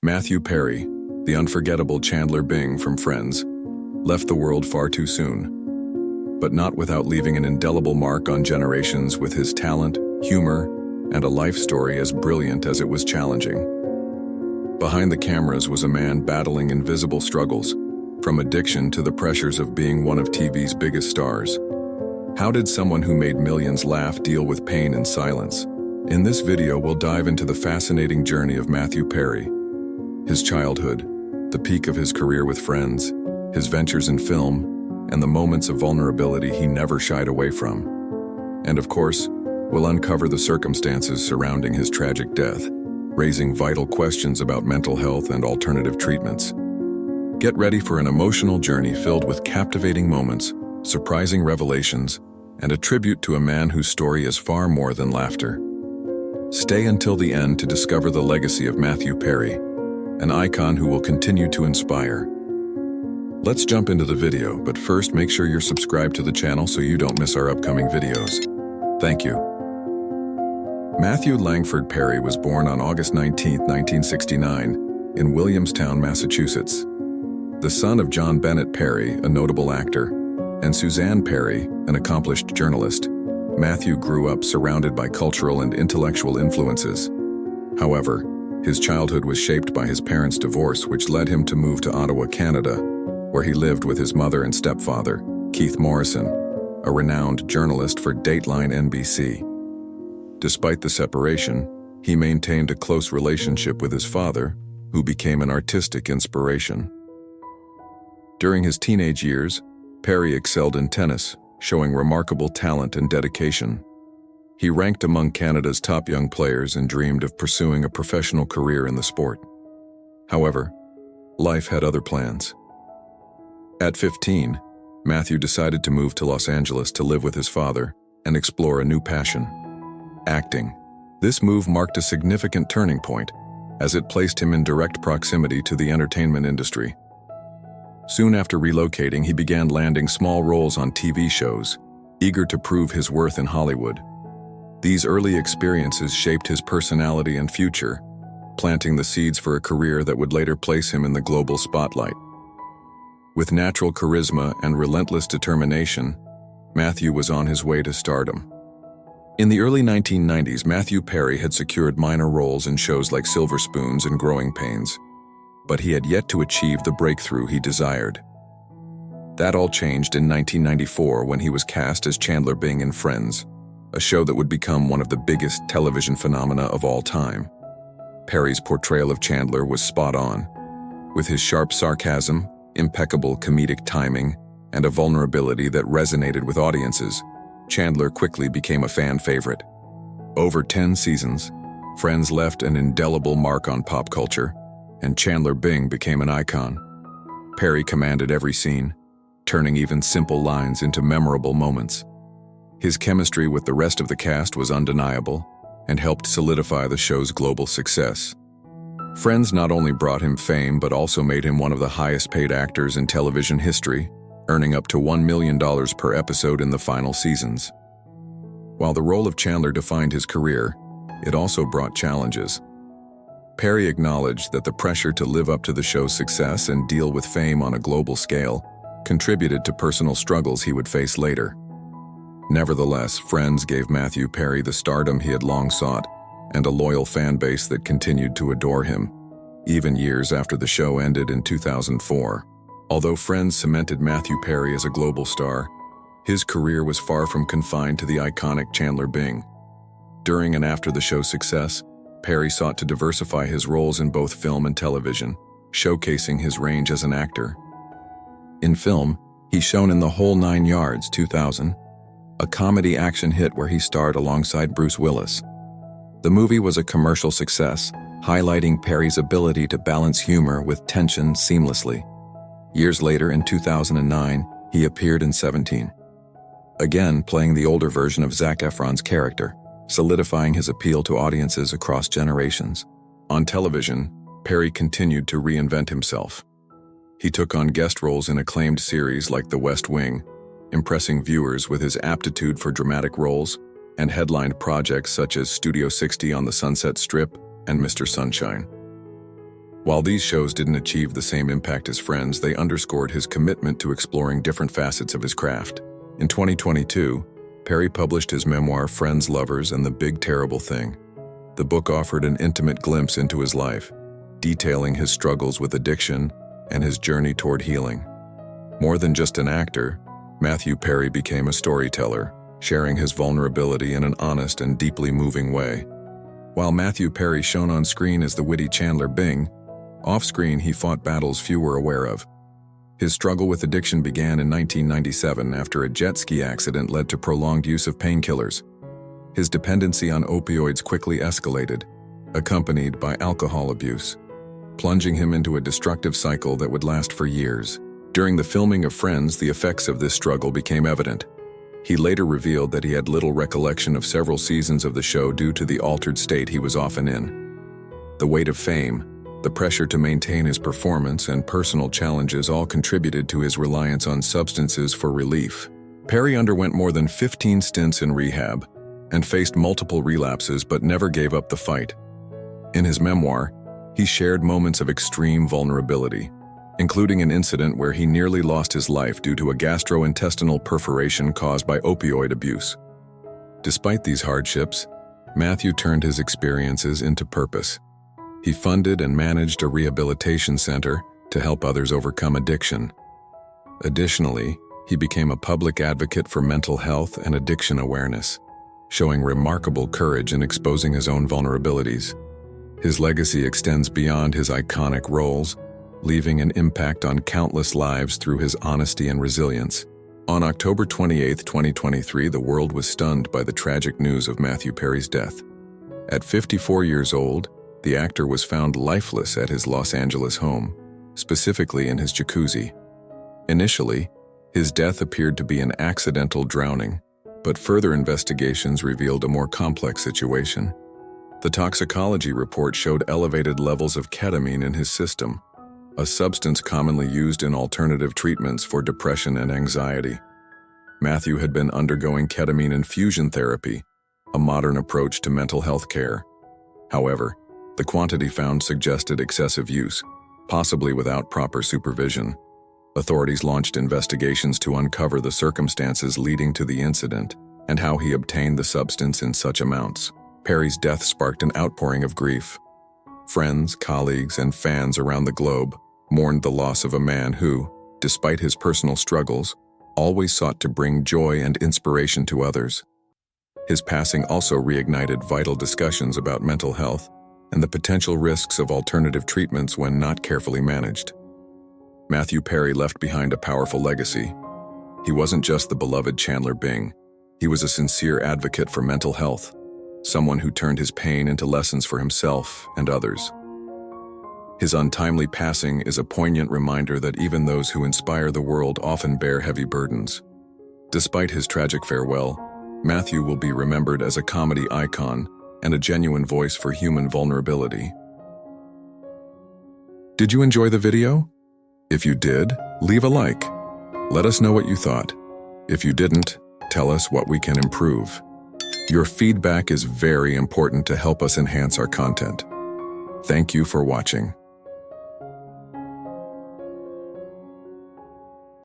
Matthew Perry, the unforgettable Chandler Bing from Friends, left the world far too soon, but not without leaving an indelible mark on generations with his talent, humor, and a life story as brilliant as it was challenging. Behind the cameras was a man battling invisible struggles, from addiction to the pressures of being one of TV's biggest stars. How did someone who made millions laugh deal with pain in silence? In this video, we'll dive into the fascinating journey of Matthew Perry, his childhood, the peak of his career with Friends, his ventures in film, and the moments of vulnerability he never shied away from. And of course, we'll uncover the circumstances surrounding his tragic death, raising vital questions about mental health and alternative treatments. Get ready for an emotional journey filled with captivating moments, surprising revelations, and a tribute to a man whose story is far more than laughter. Stay until the end to discover the legacy of Matthew Perry, an icon who will continue to inspire. Let's jump into the video, but first make sure you're subscribed to the channel so you don't miss our upcoming videos. Thank you. Matthew Langford Perry was born on August 19, 1969, in Williamstown, Massachusetts. The son of John Bennett Perry, a notable actor, and Suzanne Perry, an accomplished journalist, Matthew grew up surrounded by cultural and intellectual influences. However, his childhood was shaped by his parents' divorce, which led him to move to Ottawa, Canada, where he lived with his mother and stepfather, Keith Morrison, a renowned journalist for Dateline NBC. Despite the separation, he maintained a close relationship with his father, who became an artistic inspiration. During his teenage years, Perry excelled in tennis, showing remarkable talent and dedication. He ranked among Canada's top young players and dreamed of pursuing a professional career in the sport. However, life had other plans. At 15, Matthew decided to move to Los Angeles to live with his father and explore a new passion: acting. This move marked a significant turning point, as it placed him in direct proximity to the entertainment industry. Soon after relocating, he began landing small roles on TV shows, eager to prove his worth in Hollywood. These early experiences shaped his personality and future, planting the seeds for a career that would later place him in the global spotlight. With natural charisma and relentless determination, Matthew was on his way to stardom. In the early 1990s, Matthew Perry had secured minor roles in shows like Silver Spoons and Growing Pains, but he had yet to achieve the breakthrough he desired. That all changed in 1994 when he was cast as Chandler Bing in Friends, a show that would become one of the biggest television phenomena of all time. Perry's portrayal of Chandler was spot on. With his sharp sarcasm, impeccable comedic timing, and a vulnerability that resonated with audiences, Chandler quickly became a fan favorite. Over 10 seasons, Friends left an indelible mark on pop culture, and Chandler Bing became an icon. Perry commanded every scene, turning even simple lines into memorable moments. His chemistry with the rest of the cast was undeniable and helped solidify the show's global success. Friends not only brought him fame but also made him one of the highest-paid actors in television history, earning up to $1 million per episode in the final seasons. While the role of Chandler defined his career, it also brought challenges. Perry acknowledged that the pressure to live up to the show's success and deal with fame on a global scale contributed to personal struggles he would face later. Nevertheless, Friends gave Matthew Perry the stardom he had long sought and a loyal fan base that continued to adore him, even years after the show ended in 2004. Although Friends cemented Matthew Perry as a global star, his career was far from confined to the iconic Chandler Bing. During and after the show's success, Perry sought to diversify his roles in both film and television, showcasing his range as an actor. In film, he's shown in The Whole 9 Yards 2000, a comedy action hit where he starred alongside Bruce Willis. The movie was a commercial success, highlighting Perry's ability to balance humor with tension seamlessly. Years later, in 2009, he appeared in 17, again playing the older version of Zac Efron's character, solidifying his appeal to audiences across generations. On television, Perry continued to reinvent himself. He took on guest roles in acclaimed series like The West Wing, impressing viewers with his aptitude for dramatic roles, and headlined projects such as Studio 60 on the Sunset Strip and Mr. Sunshine. While these shows didn't achieve the same impact as Friends, they underscored his commitment to exploring different facets of his craft. In 2022, Perry published his memoir Friends, Lovers, and the Big Terrible Thing. The book offered an intimate glimpse into his life, detailing his struggles with addiction and his journey toward healing. More than just an actor, Matthew Perry became a storyteller, sharing his vulnerability in an honest and deeply moving way. While Matthew Perry shone on screen as the witty Chandler Bing, off-screen he fought battles few were aware of. His struggle with addiction began in 1997 after a jet ski accident led to prolonged use of painkillers. His dependency on opioids quickly escalated, accompanied by alcohol abuse, plunging him into a destructive cycle that would last for years. During the filming of Friends, the effects of this struggle became evident. He later revealed that he had little recollection of several seasons of the show due to the altered state he was often in. The weight of fame, the pressure to maintain his performance, and personal challenges all contributed to his reliance on substances for relief. Perry underwent more than 15 stints in rehab and faced multiple relapses but never gave up the fight. In his memoir, he shared moments of extreme vulnerability, including an incident where he nearly lost his life due to a gastrointestinal perforation caused by opioid abuse. Despite these hardships, Matthew turned his experiences into purpose. He funded and managed a rehabilitation center to help others overcome addiction. Additionally, he became a public advocate for mental health and addiction awareness, showing remarkable courage in exposing his own vulnerabilities. His legacy extends beyond his iconic roles, leaving an impact on countless lives through his honesty and resilience. On October 28, 2023, the world was stunned by the tragic news of Matthew Perry's death. At 54 years old, the actor was found lifeless at his Los Angeles home, specifically in his jacuzzi. Initially, his death appeared to be an accidental drowning, but further investigations revealed a more complex situation. The toxicology report showed elevated levels of ketamine in his system, a substance commonly used in alternative treatments for depression and anxiety. Matthew had been undergoing ketamine infusion therapy, a modern approach to mental health care. However, the quantity found suggested excessive use, possibly without proper supervision. Authorities launched investigations to uncover the circumstances leading to the incident and how he obtained the substance in such amounts. Perry's death sparked an outpouring of grief. Friends, colleagues, and fans around the globe mourned the loss of a man who, despite his personal struggles, always sought to bring joy and inspiration to others. His passing also reignited vital discussions about mental health and the potential risks of alternative treatments when not carefully managed. Matthew Perry left behind a powerful legacy. He wasn't just the beloved Chandler Bing. He was a sincere advocate for mental health, someone who turned his pain into lessons for himself and others. His untimely passing is a poignant reminder that even those who inspire the world often bear heavy burdens. Despite his tragic farewell, Matthew will be remembered as a comedy icon and a genuine voice for human vulnerability. Did you enjoy the video? If you did, leave a like. Let us know what you thought. If you didn't, tell us what we can improve. Your feedback is very important to help us enhance our content. Thank you for watching.